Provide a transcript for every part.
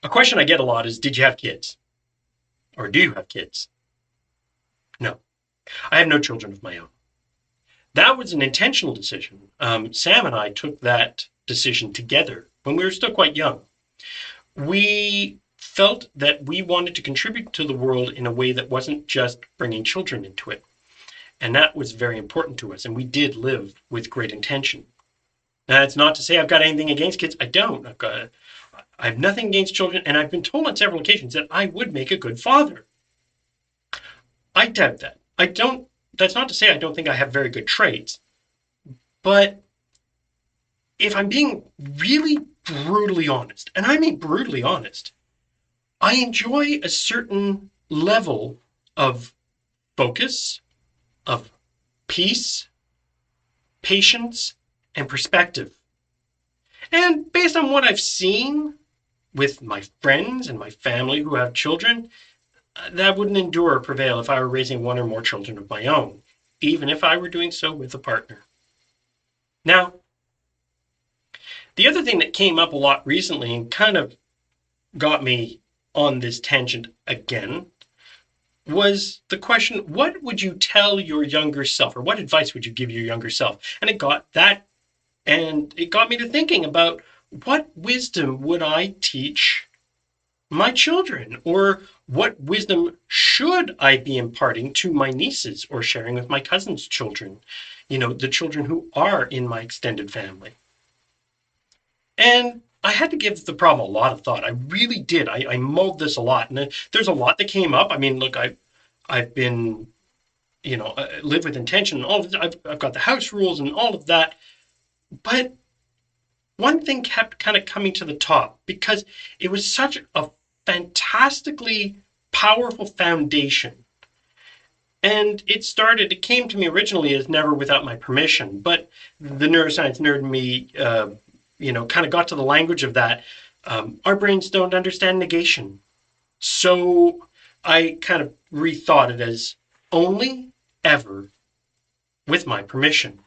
A question I get a lot is, did you have kids? Or do you have kids? No, I have no children of my own. That was an intentional decision. Sam and I took that decision together when we were still quite young. We felt that we wanted to contribute to the world in a way that wasn't just bringing children into it. And that was very important to us. And we did live with great intention. Now, that's not to say I've got anything against kids. I don't. I have nothing against children. And I've been told on several occasions that I would make a good father. I doubt that. I don't. That's not to say I don't think I have very good traits. But if I'm being really brutally honest, and I mean brutally honest, I enjoy a certain level of focus, of peace, patience, and perspective. And based on what I've seen with my friends and my family who have children, that wouldn't endure or prevail if I were raising one or more children of my own, even if I were doing so with a partner. Now, the other thing that came up a lot recently and kind of got me on this tangent again was the question, what would you tell your younger self, or what advice would you give your younger self? And it got me to thinking about, what wisdom would I teach my children, or what wisdom should I be imparting to my nieces or sharing with my cousin's children, the children who are in my extended family. And I had to give the problem a lot of thought. I really did. I mulled this a lot, and there's a lot that came up. I mean, look, I've been, live with intention and all of this. I've got the house rules and all of that. But one thing kept kind of coming to the top, because it was such a fantastically powerful foundation. And it came to me originally as never without my permission, but the neuroscience nerd in me, kind of got to the language of that. Our brains don't understand negation. So I kind of rethought it as only ever with my permission.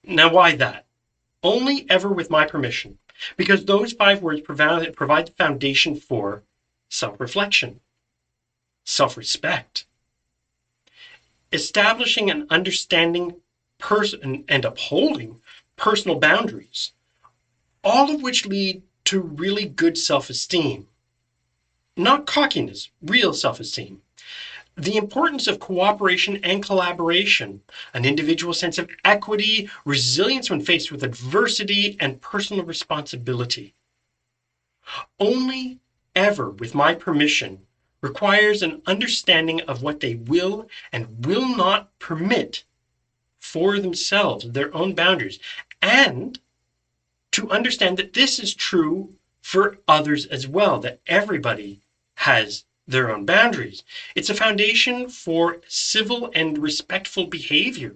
Now, why that? Only ever with my permission. Because those 5 words provide the foundation for self-reflection, self-respect, establishing and understanding and upholding personal boundaries, all of which lead to really good self-esteem. Not cockiness, real self-esteem. The importance of cooperation and collaboration, an individual sense of equity, resilience when faced with adversity, and personal responsibility. Only ever with my permission requires an understanding of what they will and will not permit for themselves, their own boundaries, and to understand that this is true for others as well, that everybody has their own boundaries. It's a foundation for civil and respectful behavior,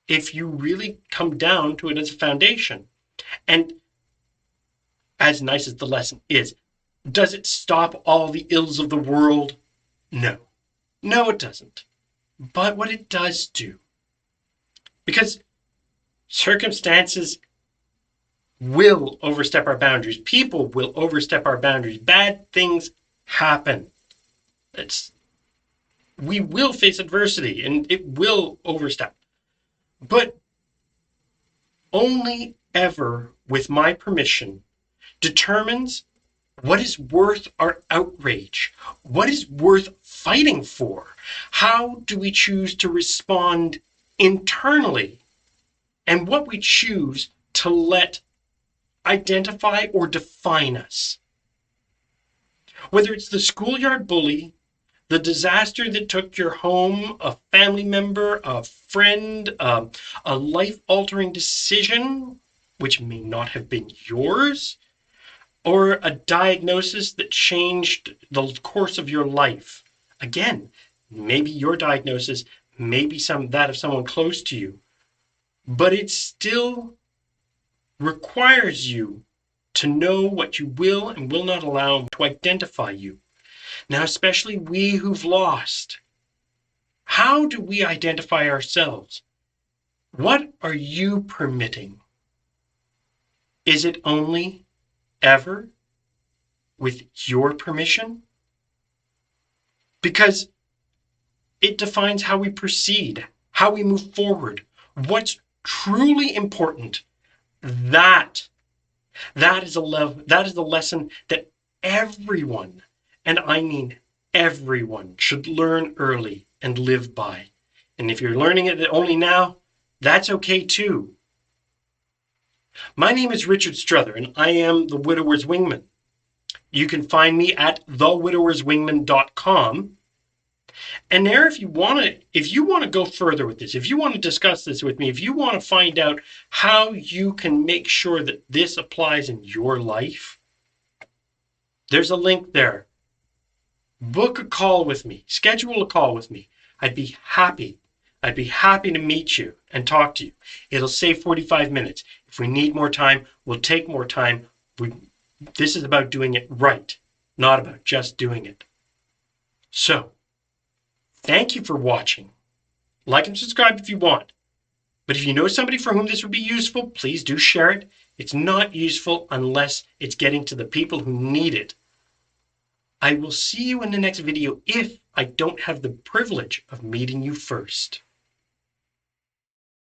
if you really come down to it as a foundation. And as nice as the lesson is, does it stop all the ills of the world? No. No, it doesn't. But what it does do, because circumstances will overstep our boundaries, people will overstep our boundaries, bad things happen. We will face adversity and it will overstep. But only ever with my permission determines what is worth our outrage, what is worth fighting for. How do we choose to respond internally, and what we choose to let identify or define us. Whether it's the schoolyard bully, the disaster that took your home, a family member, a friend, a life-altering decision, which may not have been yours, or a diagnosis that changed the course of your life. Again, maybe your diagnosis, maybe that of someone close to you, but it still requires you to know what you will and will not allow to identify you. Now, especially we who've lost, how do we identify ourselves? What are you permitting? Is it only ever with your permission, because it defines how we proceed, how we move forward, what's truly important. That is a lesson that everyone, and I mean everyone, should learn early and live by. And if you're learning it only now, that's okay too. My name is Richard Struther, and I am the Widower's Wingman. You can find me at thewidowerswingman.com. And there, if you want to go further with this, if you want to discuss this with me, if you want to find out how you can make sure that this applies in your life, there's a link there. Book a call with me, schedule a call with me. I'd be happy to meet you and talk to you. It'll save 45 minutes. If we need more time, we'll take more time. This is about doing it right, not about just doing it. So, thank you for watching. Like and subscribe if you want. But if you know somebody for whom this would be useful, please do share it. It's not useful unless it's getting to the people who need it. I will see you in the next video if I don't have the privilege of meeting you first.